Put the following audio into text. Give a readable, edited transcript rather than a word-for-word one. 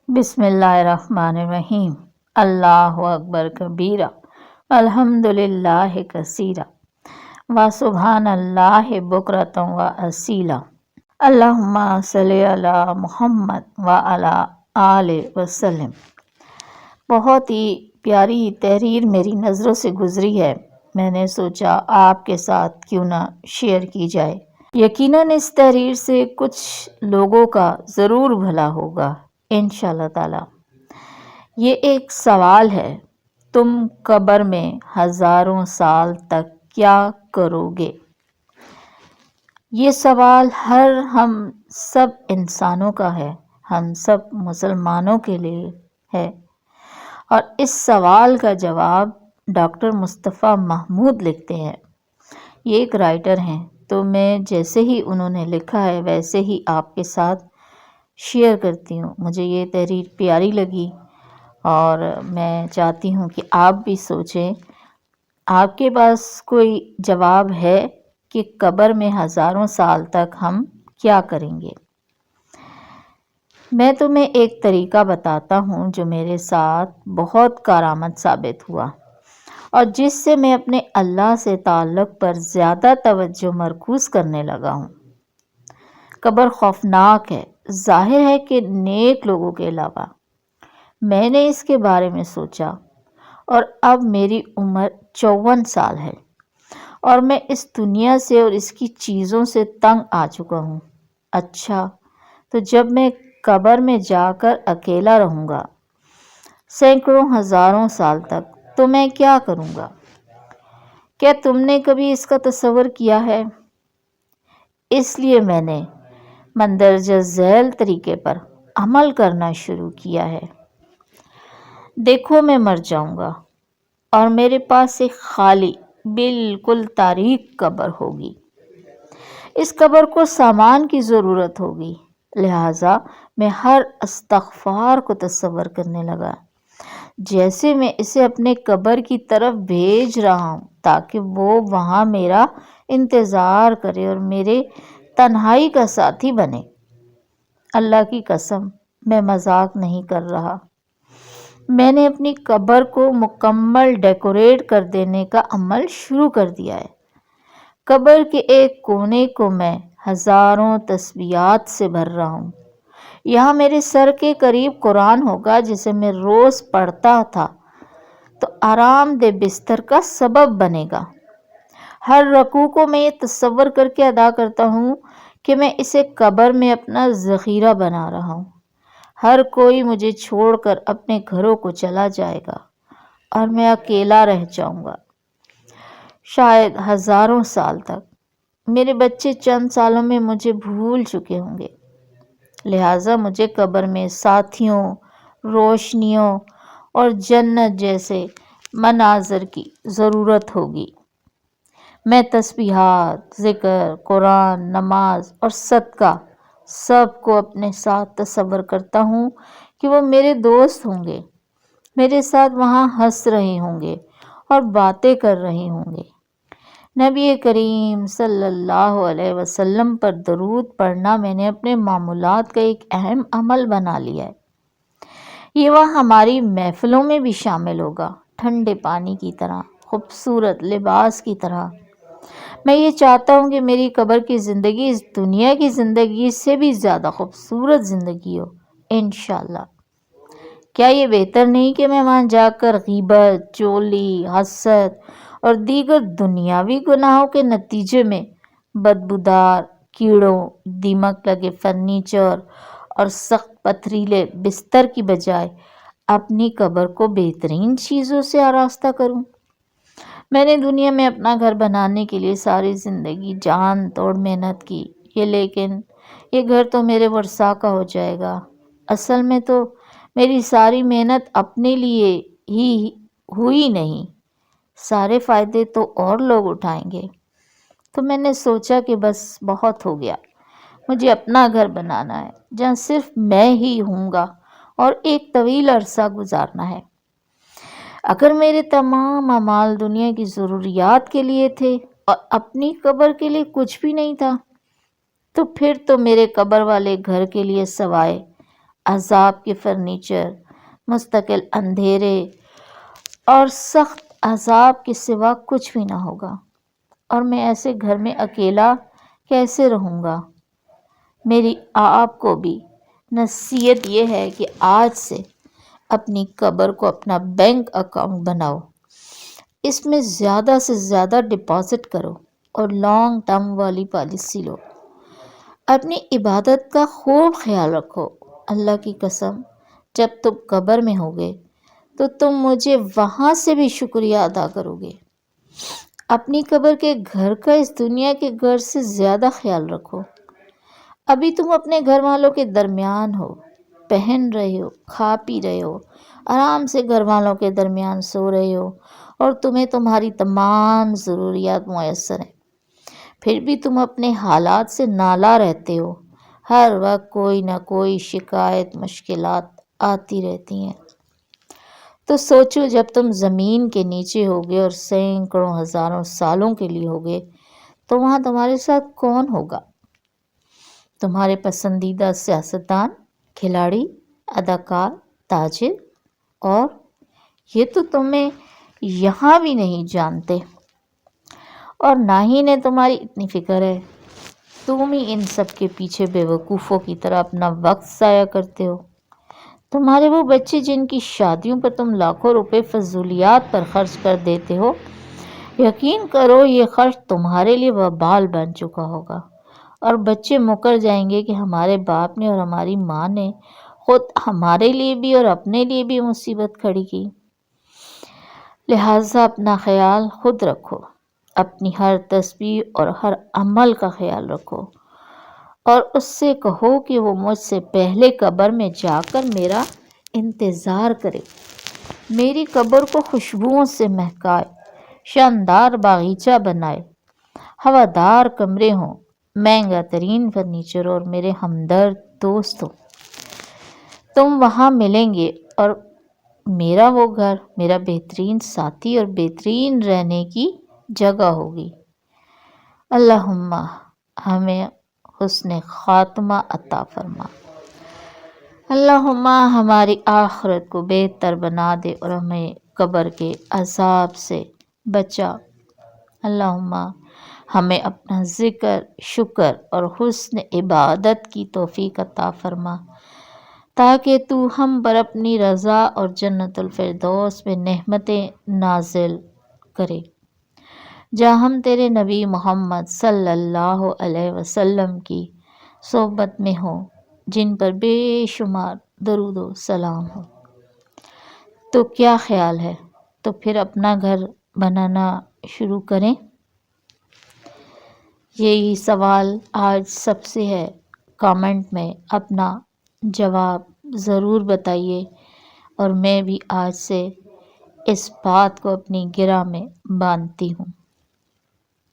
بسم اللہ الرحمن الرحیم۔ اللہ اکبر کبیرہ الحمد للہ کثیرہ وسبحان اللہ بکرۃ واصیلا۔ اللہم صلی علی محمد وعلی آل وسلم۔ بہت ہی پیاری تحریر میری نظروں سے گزری ہے، میں نے سوچا آپ کے ساتھ کیوں نہ شیئر کی جائے۔ یقیناً اس تحریر سے کچھ لوگوں کا ضرور بھلا ہوگا انشاءاللہ تعالی۔ یہ ایک سوال ہے، تم قبر میں ہزاروں سال تک کیا کرو گے؟ یہ سوال ہم سب انسانوں کا ہے، ہم سب مسلمانوں کے لیے ہے، اور اس سوال کا جواب ڈاکٹر مصطفیٰ محمود لکھتے ہیں۔ یہ ایک رائٹر ہیں، تو میں جیسے ہی انہوں نے لکھا ہے ویسے ہی آپ کے ساتھ شیئر کرتی ہوں۔ مجھے یہ تحریر پیاری لگی اور میں چاہتی ہوں کہ آپ بھی سوچیں، آپ کے پاس کوئی جواب ہے کہ قبر میں ہزاروں سال تک ہم کیا کریں گے؟ میں تمہیں ایک طریقہ بتاتا ہوں جو میرے ساتھ بہت کارآمد ثابت ہوا اور جس سے میں اپنے اللہ سے تعلق پر زیادہ توجہ مرکوز کرنے لگا ہوں۔ قبر خوفناک ہے، ظاہر ہے کہ نیک لوگوں کے علاوہ۔ میں نے اس کے بارے میں سوچا اور اب میری عمر 54 سال ہے اور میں اس دنیا سے اور اس کی چیزوں سے تنگ آ چکا ہوں۔ اچھا، تو جب میں قبر میں جا کر اکیلا رہوں گا سینکڑوں ہزاروں سال تک، تو میں کیا کروں گا؟ کیا تم نے کبھی اس کا تصور کیا ہے؟ اس لیے میں نے مندرجہ ذیل طریقے پر عمل کرنا شروع کیا ہے۔ دیکھو، میں مر جاؤں گا اور میرے پاس ایک خالی، بالکل تاریک قبر ہوگی۔ اس قبر کو سامان کی ضرورت ہوگی، لہٰذا میں ہر استغفار کو تصور کرنے لگا جیسے میں اسے اپنے قبر کی طرف بھیج رہا ہوں تاکہ وہ وہاں میرا انتظار کرے اور میرے تنہائی کا ساتھی بنے۔ اللہ کی قسم، میں مذاق نہیں کر رہا۔ میں نے اپنی قبر کو مکمل ڈیکوریٹ کر دینے کا عمل شروع کر دیا ہے۔ قبر کے ایک کونے کو میں ہزاروں تسبیحات سے بھر رہا ہوں۔ یہاں میرے سر کے قریب قرآن ہوگا جسے میں روز پڑھتا تھا تو آرام دہ بستر کا سبب بنے گا۔ ہر رکوع کو میں یہ تصور کر کے ادا کرتا ہوں کہ میں اسے قبر میں اپنا ذخیرہ بنا رہا ہوں۔ ہر کوئی مجھے چھوڑ کر اپنے گھروں کو چلا جائے گا اور میں اکیلا رہ جاؤں گا، شاید ہزاروں سال تک۔ میرے بچے چند سالوں میں مجھے بھول چکے ہوں گے، لہٰذا مجھے قبر میں ساتھیوں، روشنیوں اور جنت جیسے مناظر کی ضرورت ہوگی۔ میں تسبیحات، ذکر، قرآن، نماز اور صدقہ سب کو اپنے ساتھ تصور کرتا ہوں کہ وہ میرے دوست ہوں گے، میرے ساتھ وہاں ہنس رہے ہوں گے اور باتیں کر رہے ہوں گے۔ نبی کریم صلی اللہ علیہ وسلم پر درود پڑھنا میں نے اپنے معمولات کا ایک اہم عمل بنا لیا ہے۔ یہ وہاں ہماری محفلوں میں بھی شامل ہوگا، ٹھنڈے پانی کی طرح، خوبصورت لباس کی طرح۔ میں یہ چاہتا ہوں کہ میری قبر کی زندگی اس دنیا کی زندگی سے بھی زیادہ خوبصورت زندگی ہو، انشاءاللہ۔ کیا یہ بہتر نہیں کہ میں وہاں جا کر غیبت، چغلی، حسد اور دیگر دنیاوی گناہوں کے نتیجے میں بدبودار کیڑوں، دیمک لگے فرنیچر اور سخت پتھریلے بستر کی بجائے اپنی قبر کو بہترین چیزوں سے آراستہ کروں؟ میں نے دنیا میں اپنا گھر بنانے کے لیے ساری زندگی جان توڑ محنت کی، لیکن یہ گھر تو میرے ورثاء کا ہو جائے گا۔ اصل میں تو میری ساری محنت اپنے لیے ہی ہوئی نہیں، سارے فائدے تو اور لوگ اٹھائیں گے۔ تو میں نے سوچا کہ بس بہت ہو گیا، مجھے اپنا گھر بنانا ہے جہاں صرف میں ہی ہوں گا اور ایک طویل عرصہ گزارنا ہے۔ اگر میرے تمام اعمال دنیا کی ضروریات کے لیے تھے اور اپنی قبر کے لیے کچھ بھی نہیں تھا، تو پھر تو میرے قبر والے گھر کے لیے سوائے عذاب کے فرنیچر، مستقل اندھیرے اور سخت عذاب کے سوا کچھ بھی نہ ہوگا، اور میں ایسے گھر میں اکیلا کیسے رہوں گا؟ میری آپ کو بھی نصیحت یہ ہے کہ آج سے اپنی قبر کو اپنا بینک اکاؤنٹ بناؤ، اس میں زیادہ سے زیادہ ڈپازٹ کرو اور لانگ ٹرم والی پالیسی لو۔ اپنی عبادت کا خوب خیال رکھو۔ اللہ کی قسم، جب تم قبر میں ہوگے تو تم مجھے وہاں سے بھی شکریہ ادا کرو گے۔ اپنی قبر کے گھر کا اس دنیا کے گھر سے زیادہ خیال رکھو۔ ابھی تم اپنے گھر والوں کے درمیان ہو، پہن رہے ہو، کھا پی رہے ہو، آرام سے گھر والوں کے درمیان سو رہے ہو، اور تمہیں تمہاری تمام ضروریات میسر ہیں، پھر بھی تم اپنے حالات سے نالاں رہتے ہو۔ ہر وقت کوئی نہ کوئی شکایت، مشکلات آتی رہتی ہیں۔ تو سوچو، جب تم زمین کے نیچے ہوگے اور سینکڑوں ہزاروں سالوں کے لیے ہوگے تو وہاں تمہارے ساتھ کون ہوگا؟ تمہارے پسندیدہ سیاستدان، کھلاڑی، اداکار، تاجر؟ اور یہ تو تمہیں یہاں بھی نہیں جانتے، اور نہ ہی انہیں تمہاری اتنی فکر ہے۔ تم ہی ان سب کے پیچھے بے وقوفوں کی طرح اپنا وقت ضائع کرتے ہو۔ تمہارے وہ بچے جن کی شادیوں پر تم لاکھوں روپے فضولیات پر خرچ کر دیتے ہو، یقین کرو یہ خرچ تمہارے لیے وبال بن چکا ہوگا، اور بچے مکر جائیں گے کہ ہمارے باپ نے اور ہماری ماں نے خود ہمارے لیے بھی اور اپنے لیے بھی مصیبت کھڑی کی۔ لہٰذا اپنا خیال خود رکھو، اپنی ہر تسبیح اور ہر عمل کا خیال رکھو، اور اس سے کہو کہ وہ مجھ سے پہلے قبر میں جا کر میرا انتظار کرے، میری قبر کو خوشبوؤں سے مہکائے، شاندار باغیچہ بنائے، ہوادار کمرے ہوں، مہنگا ترین فرنیچر اور میرے ہمدرد دوست ہوں۔ تم وہاں ملیں گے، اور میرا وہ گھر میرا بہترین ساتھی اور بہترین رہنے کی جگہ ہوگی۔ اللہم ہمیں حسن خاتمہ عطا فرما۔ اللہم ہماری آخرت کو بہتر بنا دے اور ہمیں قبر کے عذاب سے بچا۔ اللہم ہمیں اپنا ذکر، شکر اور حسن عبادت کی توفیق عطا فرما، تاکہ تو ہم پر اپنی رضا اور جنت الفردوس میں نعمتیں نازل کرے، جہاں ہم تیرے نبی محمد صلی اللہ علیہ وسلم کی صحبت میں ہوں، جن پر بے شمار درود و سلام ہو۔ تو کیا خیال ہے؟ تو پھر اپنا گھر بنانا شروع کریں؟ یہی سوال آج سب سے ہے۔ کامنٹ میں اپنا جواب ضرور بتائیے، اور میں بھی آج سے اس بات کو اپنی گرہ میں باندھتی ہوں۔